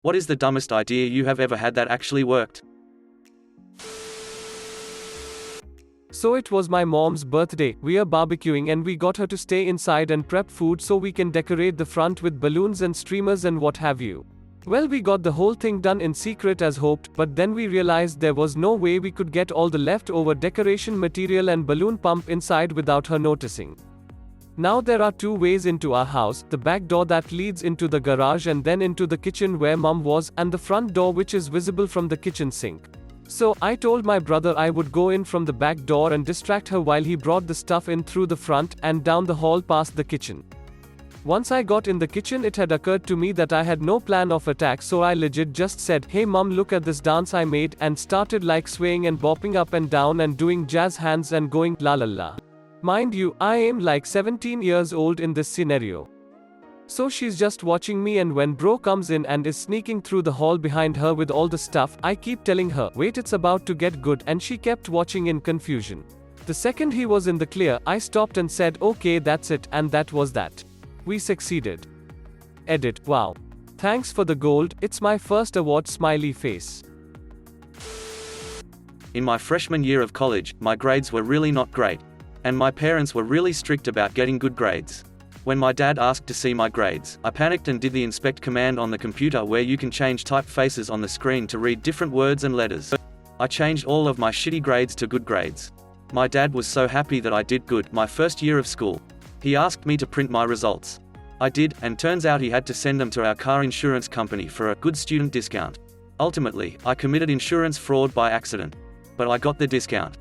What is the dumbest idea you have ever had that actually worked? So it was my mom's birthday, we are barbecuing and we got her to stay inside and prep food so we can decorate the front with balloons and streamers and what have you. Well, we got the whole thing done in secret as hoped, but then we realized there was no way we could get all the leftover decoration material and balloon pump inside without her noticing. Now there are two ways into our house, the back door that leads into the garage and then into the kitchen where mom was, and the front door which is visible from the kitchen sink. So, I told my brother I would go in from the back door and distract her while he brought the stuff in through the front and down the hall past the kitchen. Once I got in the kitchen, it had occurred to me that I had no plan of attack, so I legit just said, "Hey mom, look at this dance I made," and started like swaying and bopping up and down and doing jazz hands and going la la la. Mind you, I am like 17 years old in this scenario. So she's just watching me, and when bro comes in and is sneaking through the hall behind her with all the stuff, I keep telling her, "Wait, it's about to get good," and she kept watching in confusion. The second he was in the clear, I stopped and said, "Okay, that's it," and that was that. We succeeded. Edit. Wow. Thanks for the gold, it's my first award, smiley face. In my freshman year of college, my grades were really not great. And my parents were really strict about getting good grades. When my dad asked to see my grades, I panicked and did the inspect command on the computer where you can change typefaces on the screen to read different words and letters. I changed all of my shitty grades to good grades. My dad was so happy that I did good my first year of school. He asked me to print my results. I did, and turns out he had to send them to our car insurance company for a good student discount. Ultimately, I committed insurance fraud by accident. But I got the discount.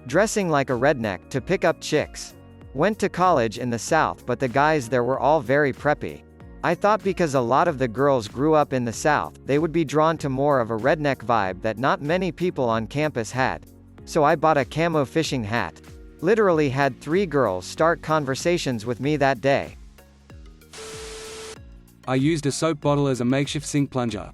Dressing like a redneck to pick up chicks. Went to college in the South, but the guys there were all very preppy. I thought because a lot of the girls grew up in the South, they would be drawn to more of a redneck vibe that not many people on campus had. So I bought a camo fishing hat. Literally had 3 girls start conversations with me that day. I used a soap bottle as a makeshift sink plunger.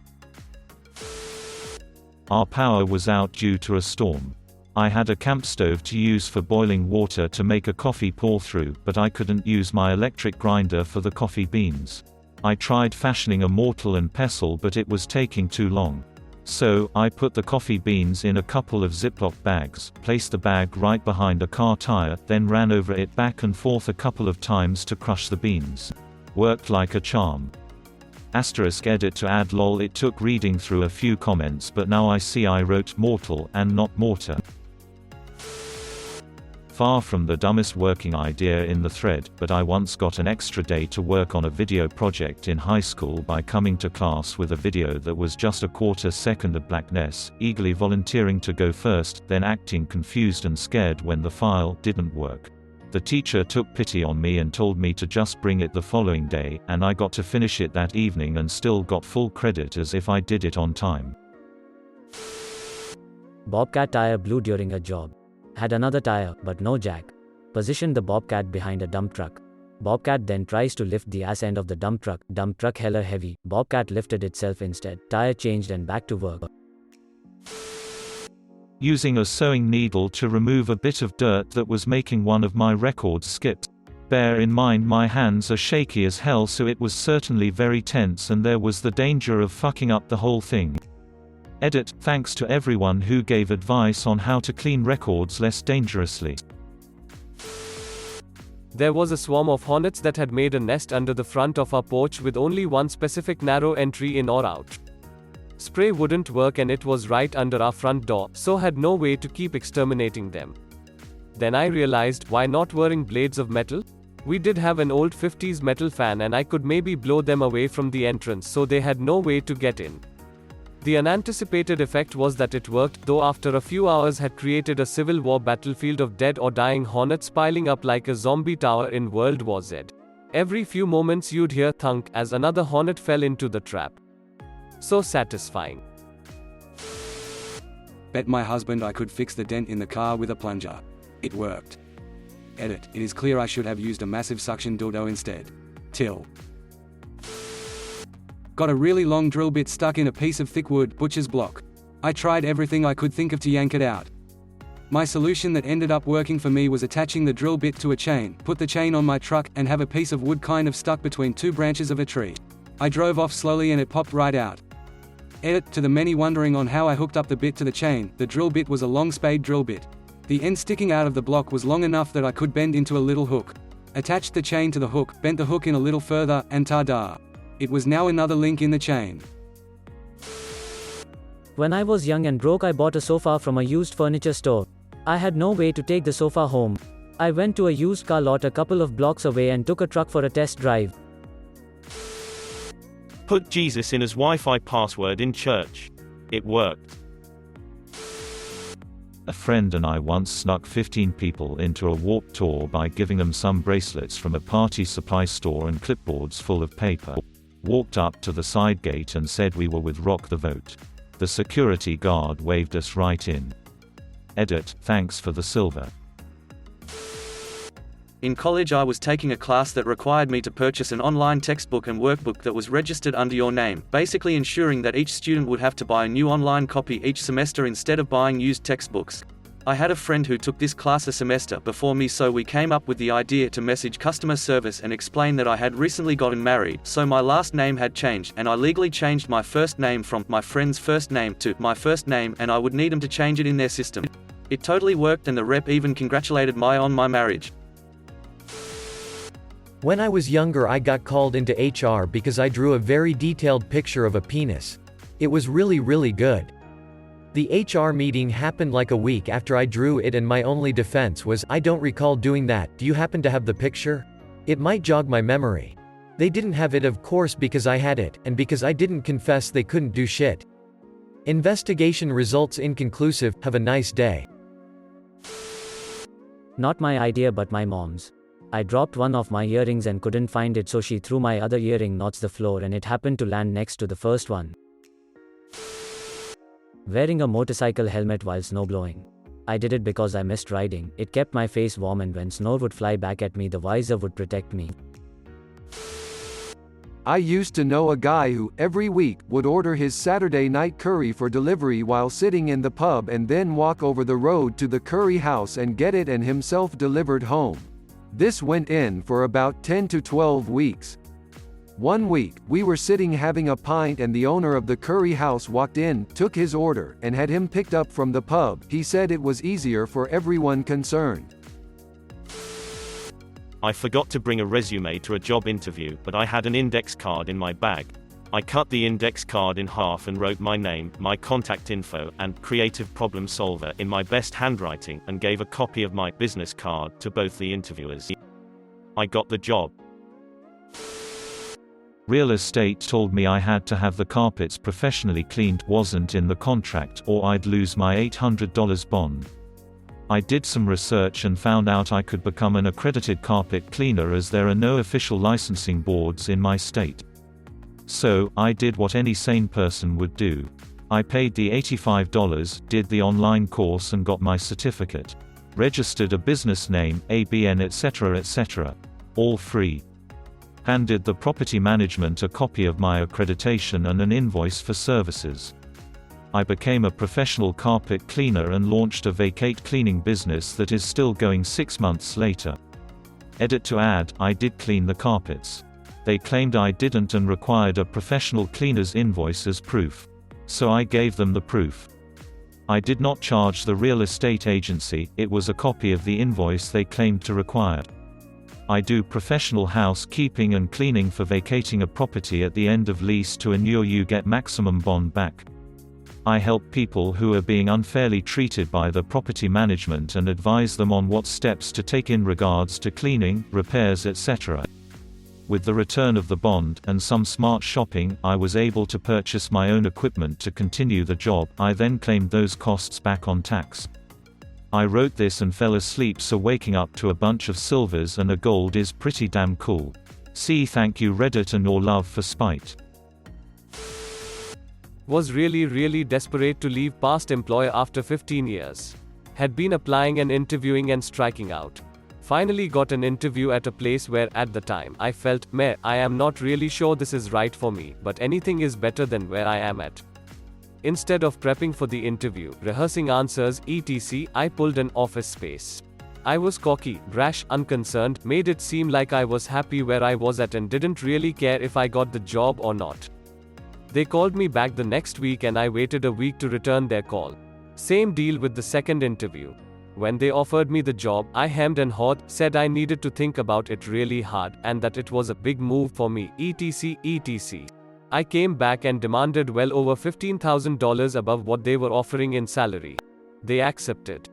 Our power was out due to a storm. I had a camp stove to use for boiling water to make a coffee pour through, but I couldn't use my electric grinder for the coffee beans. I tried fashioning a mortar and pestle, but it was taking too long. So, I put the coffee beans in a couple of Ziploc bags, placed the bag right behind a car tire, then ran over it back and forth a couple of times to crush the beans. Worked like a charm. *edit to add lol, it took reading through a few comments, but now I see I wrote mortal and not mortar. Far from the dumbest working idea in the thread, but I once got an extra day to work on a video project in high school by coming to class with a video that was just a quarter second of blackness, eagerly volunteering to go first, then acting confused and scared when the file didn't work. The teacher took pity on me and told me to just bring it the following day, and I got to finish it that evening and still got full credit as if I did it on time. Bobcat tire blew during a job. Had another tire, but no jack. Positioned the Bobcat behind a dump truck. Bobcat then tries to lift the ass end of the dump truck hella heavy, Bobcat lifted itself instead, tire changed and back to work. Using a sewing needle to remove a bit of dirt that was making one of my records skip. Bear in mind my hands are shaky as hell, so it was certainly very tense and there was the danger of fucking up the whole thing. Edit, thanks to everyone who gave advice on how to clean records less dangerously. There was a swarm of hornets that had made a nest under the front of our porch with only one specific narrow entry in or out. Spray wouldn't work and it was right under our front door, so had no way to keep exterminating them. Then I realized, why not wearing blades of metal? We did have an old 50s metal fan and I could maybe blow them away from the entrance so they had no way to get in. The unanticipated effect was that it worked, though after a few hours had created a Civil War battlefield of dead or dying hornets piling up like a zombie tower in World War Z. Every few moments you'd hear thunk as another hornet fell into the trap. So satisfying. Bet my husband I could fix the dent in the car with a plunger. It worked. Edit, it is clear I should have used a massive suction dildo instead. Till. Got a really long drill bit stuck in a piece of thick wood, butcher's block. I tried everything I could think of to yank it out. My solution that ended up working for me was attaching the drill bit to a chain, put the chain on my truck, and have a piece of wood kind of stuck between 2 branches of a tree. I drove off slowly and it popped right out. Edit, to the many wondering on how I hooked up the bit to the chain, the drill bit was a long spade drill bit. The end sticking out of the block was long enough that I could bend into a little hook. Attached the chain to the hook, bent the hook in a little further, and ta-da! It was now another link in the chain. When I was young and broke, I bought a sofa from a used furniture store. I had no way to take the sofa home. I went to a used car lot a couple of blocks away and took a truck for a test drive. Put Jesus in as Wi-Fi password in church. It worked. A friend and I once snuck 15 people into a warped tour by giving them some bracelets from a party supply store and clipboards full of paper. Walked up to the side gate and said we were with Rock the Vote. The security guard waved us right in. Edit, thanks for the silver. In college I was taking a class that required me to purchase an online textbook and workbook that was registered under your name, basically ensuring that each student would have to buy a new online copy each semester instead of buying used textbooks. I had a friend who took this class a semester before me, so we came up with the idea to message customer service and explain that I had recently gotten married, so my last name had changed, and I legally changed my first name from my friend's first name to my first name, and I would need them to change it in their system. It totally worked, and the rep even congratulated me on my marriage. When I was younger, I got called into HR because I drew a very detailed picture of a penis. It was really good. The HR meeting happened like a week after I drew it, and my only defense was, I don't recall doing that. Do you happen to have the picture? It might jog my memory. They didn't have it, of course, because I had it, and because I didn't confess, they couldn't do shit. Investigation results inconclusive. Have a nice day. Not my idea, but my mom's. I dropped one of my earrings and couldn't find it, so she threw my other earring knots the floor and it happened to land next to the first one. Wearing a motorcycle helmet while snowblowing. I did it because I missed riding. It kept my face warm, and when snow would fly back at me, the visor would protect me. I used to know a guy who, every week, would order his Saturday night curry for delivery while sitting in the pub and then walk over the road to the curry house and get it and himself delivered home. This went in for about 10 to 12 weeks. One week, we were sitting having a pint and the owner of the curry house walked in, took his order, and had him picked up from the pub. He said it was easier for everyone concerned. I forgot to bring a resume to a job interview, but I had an index card in my bag. I cut the index card in half and wrote my name, my contact info, and creative problem solver in my best handwriting, and gave a copy of my business card to both the interviewers. I got the job. Real estate told me I had to have the carpets professionally cleaned, wasn't in the contract, or I'd lose my $800 bond. I did some research and found out I could become an accredited carpet cleaner, as there are no official licensing boards in my state. So, I did what any sane person would do. I paid the $85, did the online course and got my certificate. Registered a business name, ABN, etc. All free. Handed the property management a copy of my accreditation and an invoice for services. I became a professional carpet cleaner and launched a vacate cleaning business that is still going 6 months later. Edit to add, I did clean the carpets. They claimed I didn't and required a professional cleaner's invoice as proof. So I gave them the proof. I did not charge the real estate agency, it was a copy of the invoice they claimed to require. I do professional housekeeping and cleaning for vacating a property at the end of lease to ensure you get maximum bond back. I help people who are being unfairly treated by the property management and advise them on what steps to take in regards to cleaning, repairs, etc. With the return of the bond, and some smart shopping, I was able to purchase my own equipment to continue the job. I then claimed those costs back on tax. I wrote this and fell asleep, so waking up to a bunch of silvers and a gold is pretty damn cool. See, thank you Reddit and your love for spite. Was really desperate to leave past employer after 15 years. Had been applying and interviewing and striking out. Finally got an interview at a place where, at the time, I felt, meh, I am not really sure this is right for me, but anything is better than where I am at. Instead of prepping for the interview, rehearsing answers, etc., I pulled an Office Space. I was cocky, brash, unconcerned, made it seem like I was happy where I was at and didn't really care if I got the job or not. They called me back the next week and I waited a week to return their call. Same deal with the second interview. When they offered me the job, I hemmed and hawed, said I needed to think about it really hard, and that it was a big move for me, etc. I came back and demanded well over $15,000 above what they were offering in salary. They accepted.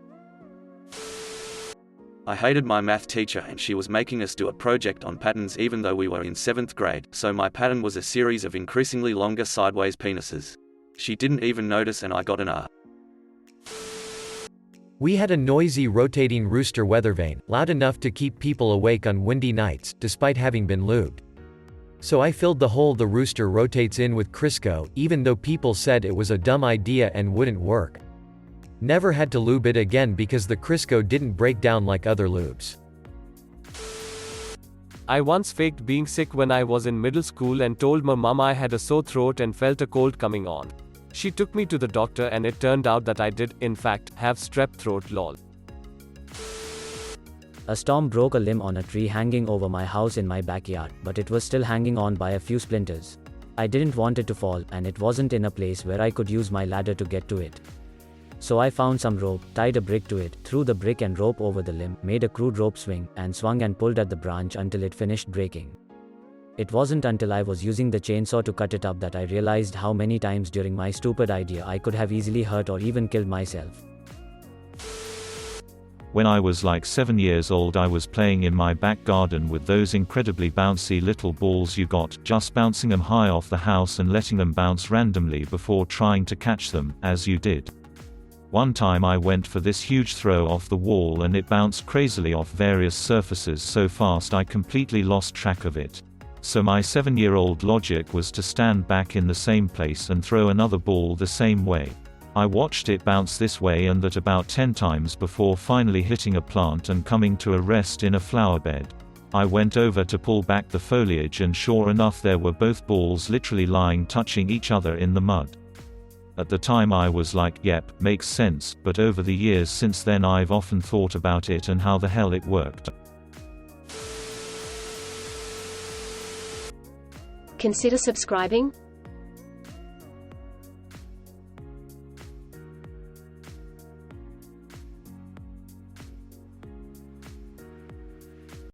I hated my math teacher and she was making us do a project on patterns even though we were in 7th grade, so my pattern was a series of increasingly longer sideways penises. She didn't even notice and I got an R. We had a noisy rotating Rooster Weathervane, loud enough to keep people awake on windy nights, despite having been lubed. So I filled the hole the rooster rotates in with Crisco, even though people said it was a dumb idea and wouldn't work. Never had to lube it again because the Crisco didn't break down like other lubes. I once faked being sick when I was in middle school and told my mom I had a sore throat and felt a cold coming on. She took me to the doctor and it turned out that I did, in fact, have strep throat lol. A storm broke a limb on a tree hanging over my house in my backyard, but it was still hanging on by a few splinters. I didn't want it to fall, and it wasn't in a place where I could use my ladder to get to it. So I found some rope, tied a brick to it, threw the brick and rope over the limb, made a crude rope swing, and swung and pulled at the branch until it finished breaking. It wasn't until I was using the chainsaw to cut it up that I realized how many times during my stupid idea I could have easily hurt or even killed myself. When I was like 7 years old, I was playing in my back garden with those incredibly bouncy little balls you got, just bouncing them high off the house and letting them bounce randomly before trying to catch them, as you did. One time I went for this huge throw off the wall and it bounced crazily off various surfaces so fast I completely lost track of it. So my 7-year-old logic was to stand back in the same place and throw another ball the same way. I watched it bounce this way and that about 10 times before finally hitting a plant and coming to a rest in a flower bed. I went over to pull back the foliage and sure enough there were both balls literally lying touching each other in the mud. At the time I was like, yep, makes sense, but over the years since then I've often thought about it and how the hell it worked. Consider subscribing.